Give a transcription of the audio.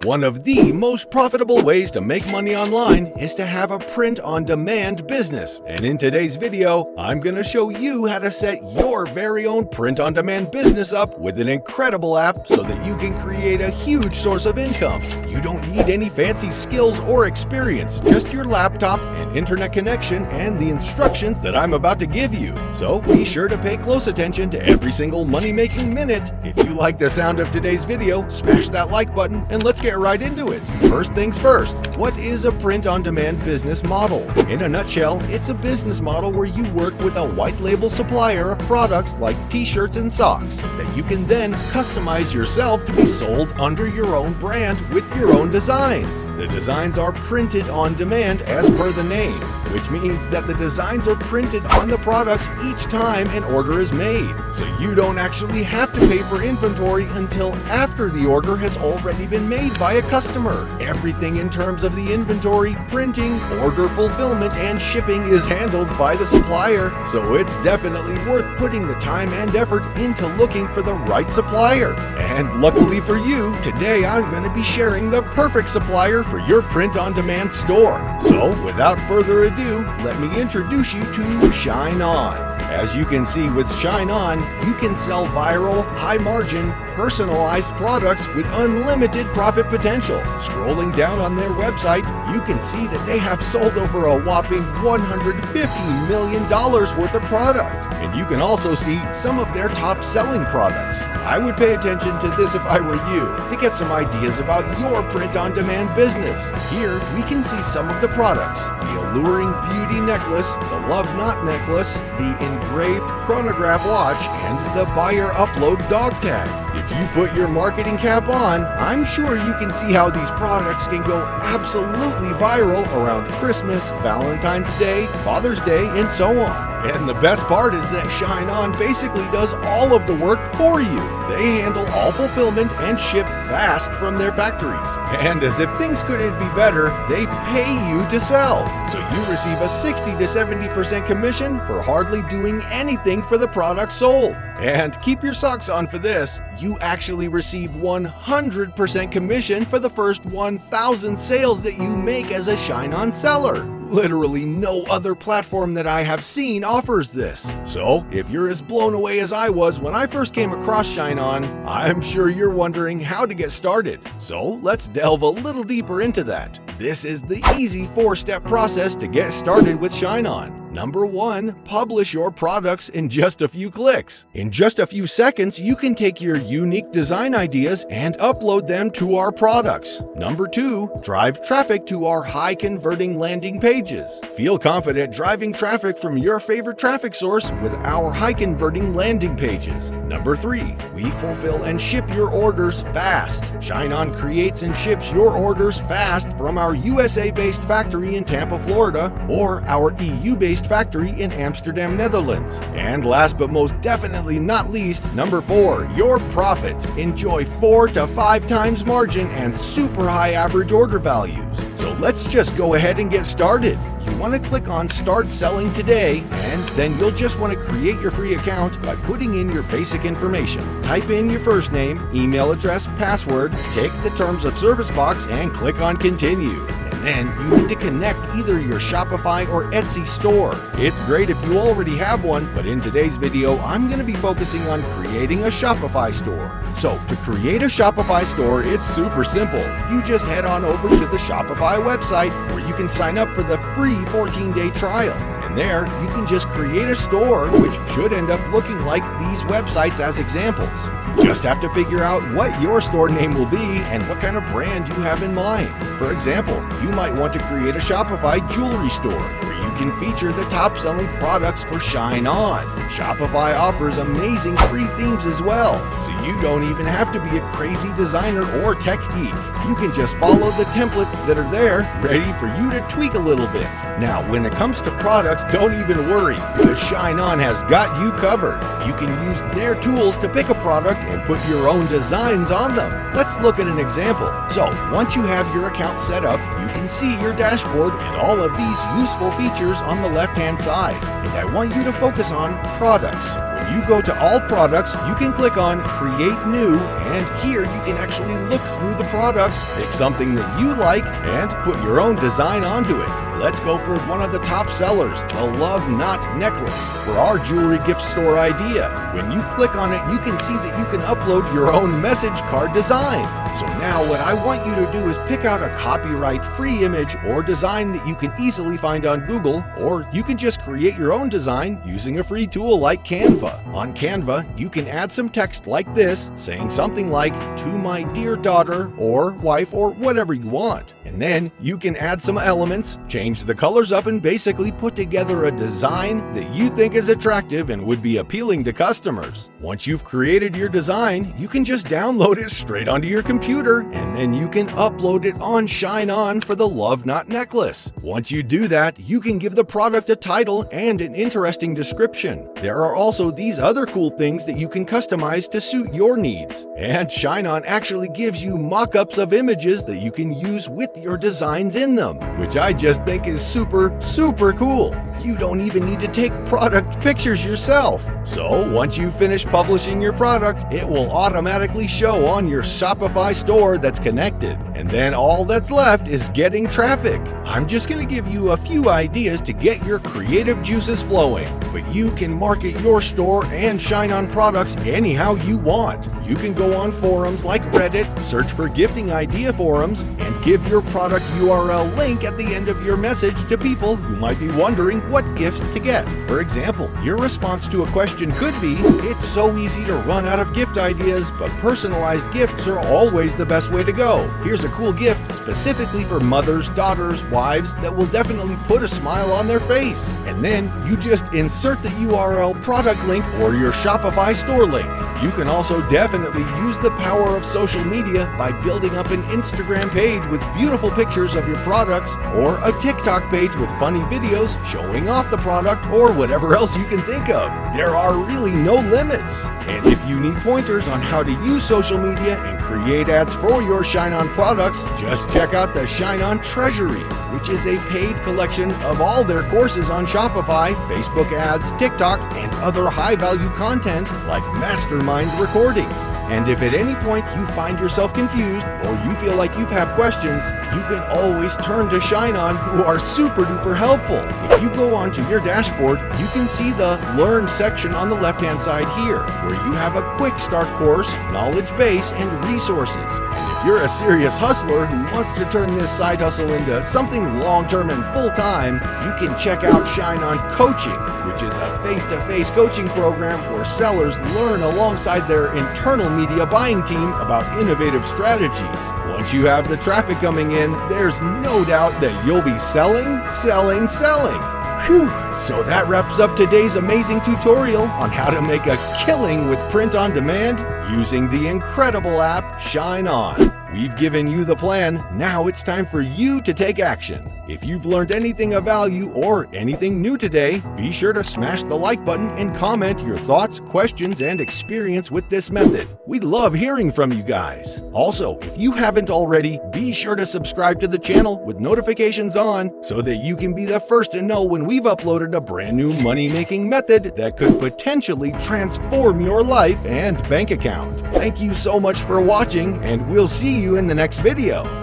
One of the most profitable ways to make money online is to have a print-on-demand business. And in today's video, I'm going to show you how to set your very own print-on-demand business up with an incredible app so that you can create a huge source of income. You don't need any fancy skills or experience, just your laptop and internet connection and the instructions that I'm about to give you. So be sure to pay close attention to every single money-making minute. If you like the sound of today's video, smash that like button and let's get right into it. First things first, what is a print-on-demand business model? In a nutshell, it's a business model where you work with a white label supplier of products like t-shirts and socks that you can then customize yourself to be sold under your own brand with your own designs. The designs are printed on demand as per the name, which means that the designs are printed on the products each time an order is made. So you don't actually have to pay for inventory until after the order has already been made by a customer. Everything in terms of the inventory, printing, order fulfillment, and shipping is handled by the supplier. So it's definitely worth putting the time and effort into looking for the right supplier. And luckily for you, today I'm going to be sharing the perfect supplier for your print-on-demand store. So without further ado, let me introduce you to Shine On. As you can see with Shine On, you can sell viral, high-margin, personalized products with unlimited profit potential. Scrolling down on their website, you can see that they have sold over a whopping $150 million worth of product. And you can also see some of their top-selling products. I would pay attention to this if I were you to get some ideas about your print-on-demand business. Here, we can see some of the products: the alluring beauty necklace, the love knot necklace, the engraved chronograph watch, and the buyer upload dog tag. If you put your marketing cap on, I'm sure you can see how these products can go absolutely viral around Christmas, Valentine's Day, Father's Day, and so on. And the best part is that Shine On basically does all of the work for you. They handle all fulfillment and ship fast from their factories. And as if things couldn't be better, they pay you to sell. So you receive a 60 to 70% commission for hardly doing anything for the product sold. And keep your socks on for this, you actually receive 100% commission for the first 1,000 sales that you make as a Shine On seller. Literally no other platform that I have seen offers this. So if you're as blown away as I was when I first came across Shine On, I'm sure you're wondering how to get started. So let's delve a little deeper into that. This is the easy 4-step process to get started with Shine On. Number 1, publish your products in just a few clicks. In just a few seconds, you can take your unique design ideas and upload them to our products. Number 2, drive traffic to our high-converting landing pages. Feel confident driving traffic from your favorite traffic source with our high-converting landing pages. Number 3, we fulfill and ship your orders fast. Shine On creates and ships your orders fast from our USA-based factory in Tampa, Florida, or our EU-based factory in Amsterdam, Netherlands. And last but most definitely not least, number 4, your profit. Enjoy 4 to 5 times margin and super high average order values. So let's just go ahead and get started. You want to click on Start Selling Today, and then you'll just want to create your free account by putting in your basic information. Type in your first name, email address, password, tick the Terms of Service box, and click on Continue. And then you need to connect either your Shopify or Etsy store. It's great if you already have one, but in today's video, I'm going to be focusing on creating a Shopify store. So to create a Shopify store, it's super simple. You just head on over to the Shopify website where you can sign up for the free 14-day trial. And there, you can just create a store, which should end up looking like these websites as examples. You just have to figure out what your store name will be and what kind of brand you have in mind. For example, you might want to create a Shopify jewelry store where you can feature the top-selling products for Shine On. Shopify offers amazing free themes as well, so you don't even have to be a crazy designer or tech geek. You can just follow the templates that are there, ready for you to tweak a little bit. Now, when it comes to products, don't even worry, because Shine On has got you covered. You can use their tools to pick a product and put your own designs on them. Let's look at an example. So, once you have your account set up, you can see your dashboard and all of these useful features on the left-hand side. And I want you to focus on products, you go to all products, you can click on create new, and here you can actually look through the products, pick something that you like, and put your own design onto it. Let's go for one of the top sellers, the Love Knot necklace, for our jewelry gift store idea. When you click on it, you can see that you can upload your own message card design. So now what I want you to do is pick out a copyright-free image or design that you can easily find on Google, or you can just create your own design using a free tool like Canva. On Canva, you can add some text like this, saying something like, "To my dear daughter," or wife, or whatever you want. And then you can add some elements, change the colors up, and basically put together a design that you think is attractive and would be appealing to customers. Once you've created your design, you can just download it straight onto your computer, and then you can upload it on Shine On for the Love Knot necklace. Once you do that, you can give the product a title and an interesting description. There are also these other cool things that you can customize to suit your needs. And Shine On actually gives you mock-ups of images that you can use with your designs in them, which I just think is super cool. You don't even need to take product pictures yourself. So once you finish publishing your product, it will automatically show on your Shopify store that's connected. And then all that's left is getting traffic. I'm just going to give you a few ideas to get your creative juices flowing, but you can market your store and Shine On products anyhow you want. You can go on forums like Reddit, search for gifting idea forums, and give your product URL link at the end of your message to people who might be wondering what gifts to get. For example, your response to a question could be, "It's so easy to run out of gift ideas, but personalized gifts are always the best way to go. Here's a cool gift specifically for mothers, daughters, wives that will definitely put a smile on their face." And then you just insert the URL product link or your Shopify store link. You can also definitely use the power of social media by building up an Instagram page with beautiful pictures of your products, or a TikTok page with funny videos showing off the product, or whatever else you can think of. There are really no limits. And if you need pointers on how to use social media and create ads for your Shine On products, just check out the Shine On Treasury, which is a paid collection of all their courses on Shopify, Facebook ads, TikTok, and other high-value content like mastermind recordings. And if at any point you find yourself confused or you feel like you have questions, you can always turn to Shine On, who are super duper helpful. If you go onto your dashboard, you can see the Learn section on the left-hand side here, where you have a quick start course, knowledge base, and resources. And if you're a serious hustler who wants to turn this side hustle into something long-term and full-time, you can check out Shine On Coaching, which is a face-to-face coaching program where sellers learn alongside their internal media buying team about innovative strategies. Once you have the traffic coming in, there's no doubt that you'll be selling. Whew. So that wraps up today's amazing tutorial on how to make a killing with print on demand using the incredible app Shine On. We've given you the plan, now it's time for you to take action. If you've learned anything of value or anything new today, be sure to smash the like button and comment your thoughts, questions, and experience with this method. We love hearing from you guys. Also, if you haven't already, be sure to subscribe to the channel with notifications on so that you can be the first to know when we've uploaded a brand new money-making method that could potentially transform your life and bank account. Thank you so much for watching, and we'll see you in the next video.